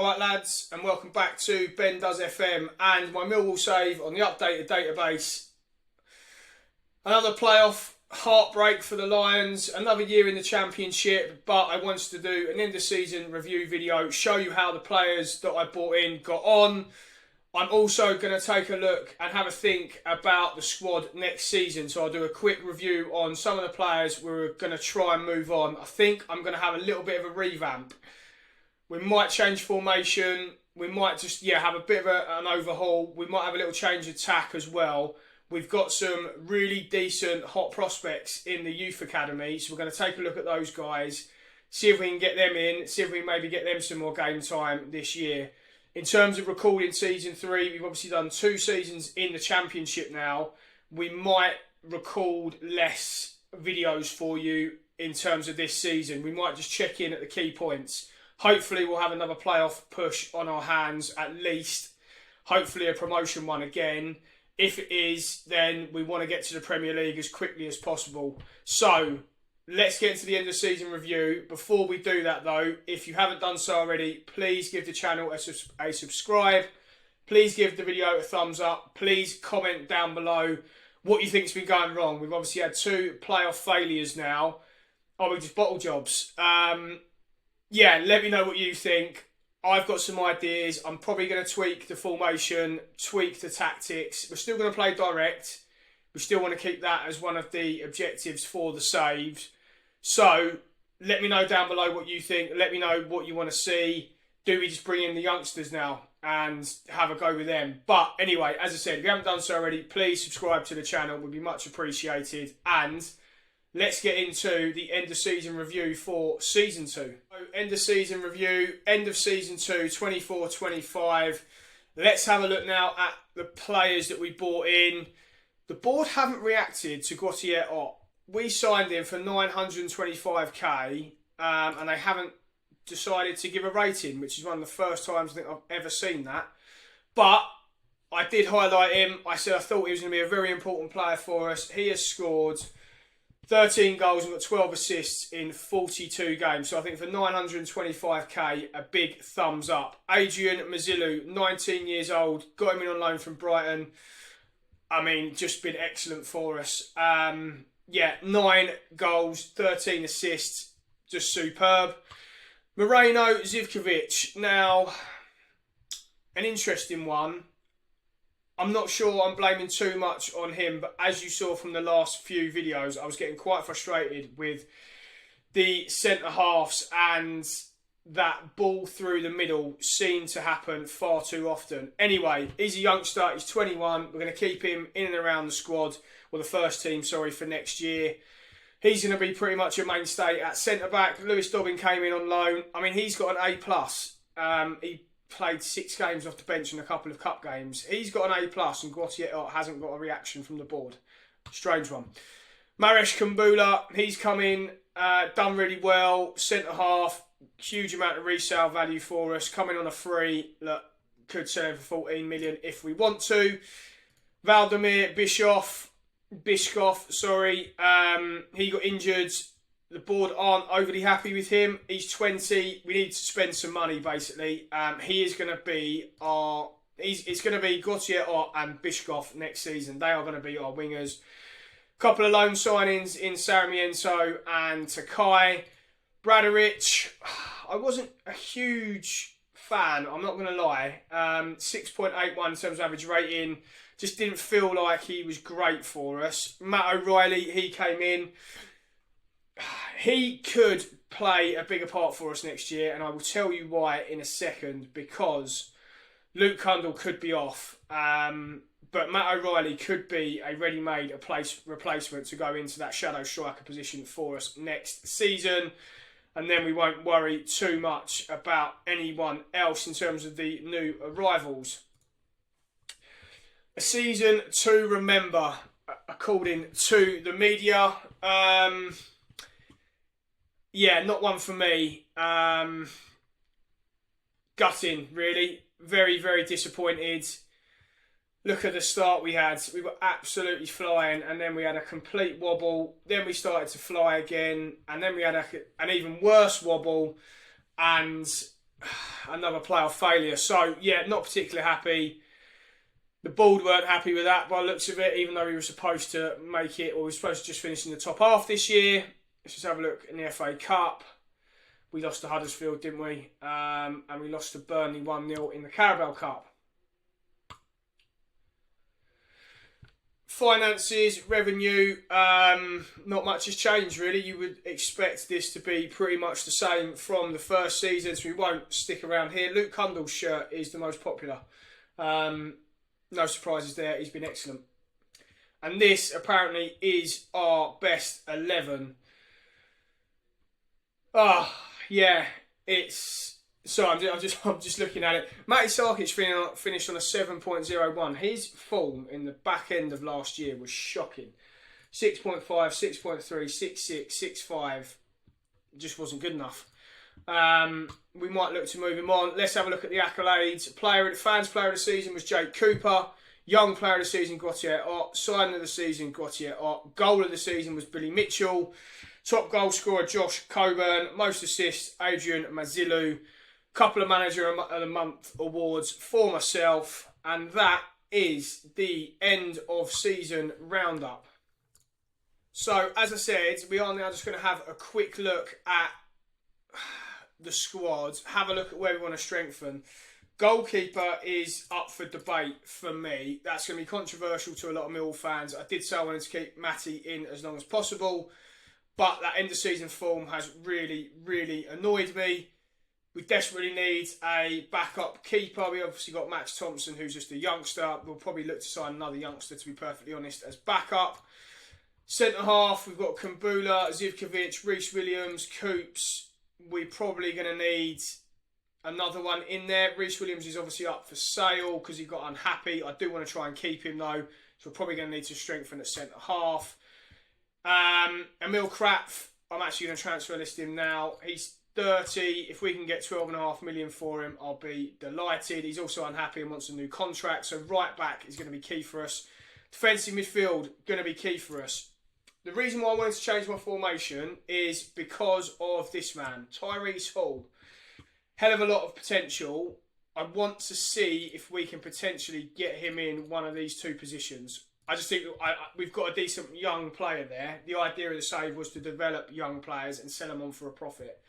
Alright lads, and welcome back to Ben Does FM and my Millwall save on the updated database. Another playoff heartbreak for the Lions, another year in the Championship, but I wanted to do an end of season review video, show you how the players that I brought in got on. I'm also going to take a look and have a think about the squad next season. So I'll do a quick review on some of the players we're going to try and move on. I think I'm going to have a little bit of a revamp. We might change formation. We might just, have a bit of an overhaul. We might have a little change of tack as well. We've got some really decent hot prospects in the youth academy. So we're going to take a look at those guys, see if we can get them in, see if we can maybe get them some more game time this year. In terms of recording season 3, we've obviously done 2 seasons in the Championship now. We might record less videos for you in terms of this season. We might just check in at the key points. Hopefully we'll have another playoff push on our hands at least. Hopefully a promotion one again. If it is, then we want to get to the Premier League as quickly as possible. So let's get into the end of season review. Before we do that though, if you haven't done so already, please give the channel a subscribe. Please give the video a thumbs up. Please comment down below what you think's been going wrong. We've obviously had 2 playoff failures now. We just bottle jobs. Let me know what you think. I've got some ideas. I'm probably going to tweak the formation, tweak the tactics. We're still going to play direct. We still want to keep that as one of the objectives for the saves. So let me know down below what you think. Let me know what you want to see. Do we just bring in the youngsters now and have a go with them? But anyway, as I said, if you haven't done so already, please subscribe to the channel. It would be much appreciated. And let's get into the end of season review for season 2. So end of season review, end of season 2, 24-25. Let's have a look now at the players that we bought in. The board haven't reacted to Gautier Ott. We signed him for 925k and they haven't decided to give a rating, which is one of the first times I think I've ever seen that. But I did highlight him. I said I thought he was going to be a very important player for us. He has scored 13 goals and got 12 assists in 42 games. So I think for 925k, a big thumbs up. Adrian Mazilu, 19 years old, got him in on loan from Brighton. I mean, just been excellent for us. 9 goals, 13 assists, just superb. Moreno Zivkovic, now, an interesting one. I'm not sure I'm blaming too much on him, but as you saw from the last few videos, I was getting quite frustrated with the centre-halves and that ball through the middle seemed to happen far too often. Anyway, he's a youngster, he's 21. We're going to keep him in and around the squad, or the first team, for next year. He's going to be pretty much a mainstay at centre-back. Lewis Dobbin came in on loan. I mean, he's got an A+. He played 6 games off the bench in a couple of cup games. He's got an A+, and Gautier Ott hasn't got a reaction from the board. Strange one. Maresh Kumbula, he's come in, done really well. Centre-half, huge amount of resale value for us. Coming on a free, look, could sell him for 14 million if we want to. Valdemir Bischoff, he got injured. The board aren't overly happy with him. He's 20. We need to spend some money, basically. He is going to be it's going to be Gautier Ott and Bischoff next season. They are going to be our wingers. Couple of loan signings in Sarmiento and Takai. Bradaric, I wasn't a huge fan, I'm not going to lie. 6.81 in terms of average rating. Just didn't feel like he was great for us. Matt O'Reilly, he came in. He could play a bigger part for us next year, and I will tell you why in a second, because Luke Cundle could be off, but Matt O'Reilly could be a ready-made replacement to go into that shadow striker position for us next season, and then we won't worry too much about anyone else in terms of the new arrivals. A season to remember, according to the media. Not one for me. Gutting, really. Very, very disappointed. Look at the start we had. We were absolutely flying, and then we had a complete wobble. Then we started to fly again, and then we had an even worse wobble. And another playoff failure. So, yeah, not particularly happy. The board weren't happy with that by the looks of it, even though we were supposed to make it, or we were supposed to just finish in the top half this year. Let's just have a look in the FA Cup. We lost to Huddersfield, didn't we? And we lost to Burnley 1-0 in the Carabao Cup. Finances, revenue, not much has changed really. You would expect this to be pretty much the same from the first season, so we won't stick around here. Luke Cundle's shirt is the most popular. No surprises there, he's been excellent. And this apparently is our best 11. Yeah, it's... So I'm just looking at it. Matty Sarkic finished on a 7.01. His form in the back end of last year was shocking. 6.5, 6.3, 6.6, 6.5. Just wasn't good enough. We might look to move him on. Let's have a look at the accolades. Fans player of the season was Jake Cooper. Young player of the season, Gautier Ott. Signing of the season, Gautier Ott. Goal of the season was Billy Mitchell. Top goal scorer, Josh Coburn. Most assists, Adrian Mazilu. Couple of Manager of the Month awards for myself. And that is the end of season roundup. So, as I said, we are now just going to have a quick look at the squad. Have a look at where we want to strengthen. Goalkeeper is up for debate for me. That's going to be controversial to a lot of Millwall fans. I did say I wanted to keep Matty in as long as possible. But that end of season form has really, really annoyed me. We desperately need a backup keeper. We obviously got Max Thompson, who's just a youngster. We'll probably look to sign another youngster, to be perfectly honest, as backup. Centre half, we've got Kumbula, Zivkovic, Reece Williams, Coops. We're probably going to need another one in there. Reece Williams is obviously up for sale because he got unhappy. I do want to try and keep him though. So we're probably going to need to strengthen at centre half. Emil Krapf, I'm actually going to transfer list him now. He's 30. If we can get 12.5 million for him, I'll be delighted. He's also unhappy and wants a new contract. So right back is going to be key for us. Defensive midfield, going to be key for us. The reason why I wanted to change my formation is because of this man, Tyrese Hall. Hell of a lot of potential. I want to see if we can potentially get him in one of these two positions. I just think we've got a decent young player there. The idea of the save was to develop young players and sell them on for a profit.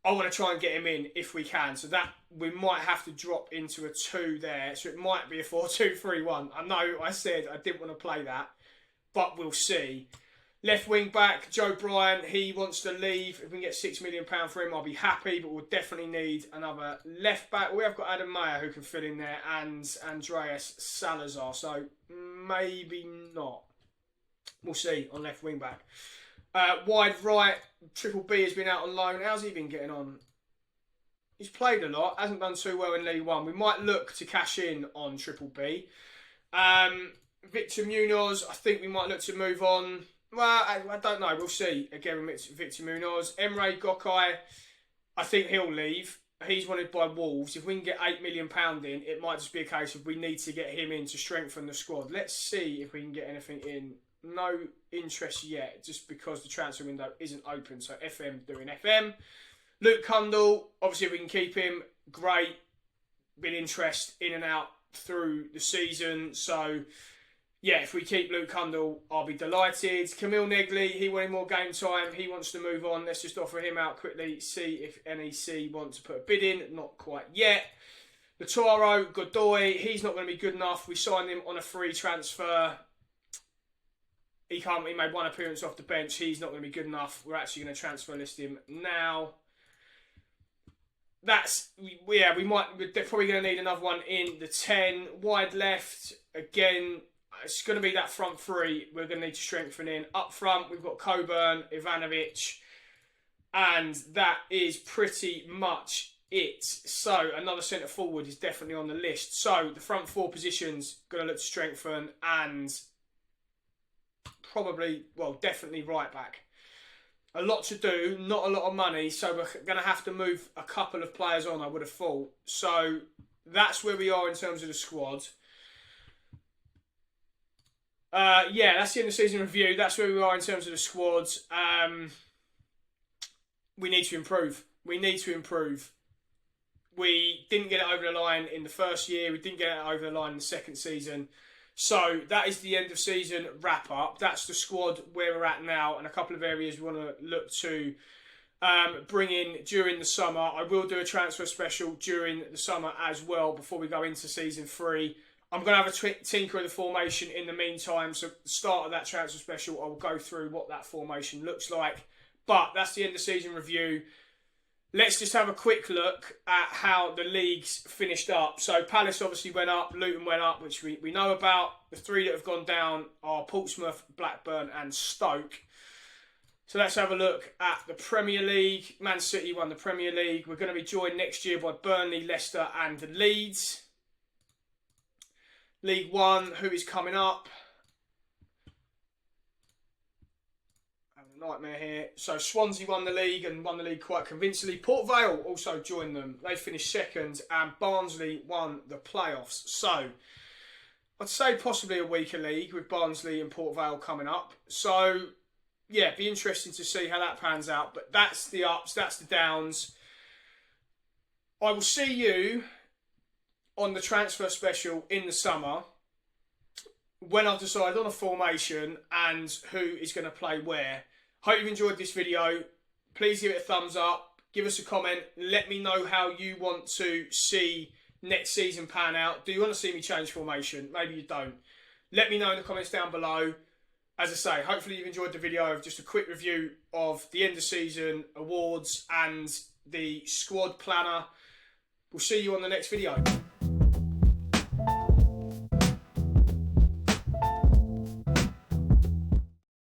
I want to try and get him in if we can. So that we might have to drop into a 2 there. So it might be a 4-2-3-1. I know I said I didn't want to play that, but we'll see. Left wing back, Joe Bryan, he wants to leave. If we can get £6 million for him, I'll be happy, but we'll definitely need another left back. We have got Adam Mayer who can fill in there and Andreas Salazar, so maybe not. We'll see on left wing back. Wide right, Triple B has been out on loan. How's he been getting on? He's played a lot, hasn't done too well in League One. We might look to cash in on Triple B. Victor Munoz, I think we might look to move on. Well, I don't know. We'll see. Again, Victor Munoz. Emre Gokai, I think he'll leave. He's wanted by Wolves. If we can get £8 million in, it might just be a case of we need to get him in to strengthen the squad. Let's see if we can get anything in. No interest yet, just because the transfer window isn't open. So FM doing FM. Luke Cundle, obviously if we can keep him, great. Been interest in and out through the season. So yeah, if we keep Luke Cundle, I'll be delighted. Camille Negley, he wanted more game time. He wants to move on. Let's just offer him out quickly. See if NEC want to put a bid in. Not quite yet. Lataro Godoy, he's not going to be good enough. We signed him on a free transfer. He made one appearance off the bench. He's not going to be good enough. We're actually going to transfer list him now. We're probably going to need another one in the 10. Wide left, again, it's going to be that front three we're going to need to strengthen in. Up front, we've got Coburn, Ivanovic, and that is pretty much it. So another centre forward is definitely on the list. So the front 4 positions, going to look to strengthen, and definitely right back. A lot to do, not a lot of money, so we're going to have to move a couple of players on, I would have thought. So that's where we are in terms of the squad. That's the end of season review. That's where we are in terms of the squad. We need to improve. We didn't get it over the line in the first year. We didn't get it over the line in the second season. So that is the end of season wrap up. That's the squad where we're at now, and a couple of areas we want to look to bring in during the summer. I will do a transfer special during the summer as well before we go into season 3. I'm going to have a tinker of the formation in the meantime. So at the start of that transfer special, I will go through what that formation looks like. But that's the end of season review. Let's just have a quick look at how the leagues finished up. So Palace obviously went up, Luton went up, which we know about. The 3 that have gone down are Portsmouth, Blackburn and Stoke. So let's have a look at the Premier League. Man City won the Premier League. We're going to be joined next year by Burnley, Leicester and Leeds. League 1, who is coming up? Nightmare here. So Swansea won the league and won the league quite convincingly. Port Vale also joined them. They finished second, and Barnsley won the playoffs. So I'd say possibly a weaker league with Barnsley and Port Vale coming up. So yeah, be interesting to see how that pans out. But that's the ups, that's the downs. I will see you on the transfer special in the summer when I've decided on a formation and who is going to play where. Hope you've enjoyed this video. Please give it a thumbs up. Give us a comment. Let me know how you want to see next season pan out. Do you want to see me change formation? Maybe you don't. Let me know in the comments down below. As I say, hopefully you've enjoyed the video of just a quick review of the end of season awards and the squad planner. We'll see you on the next video.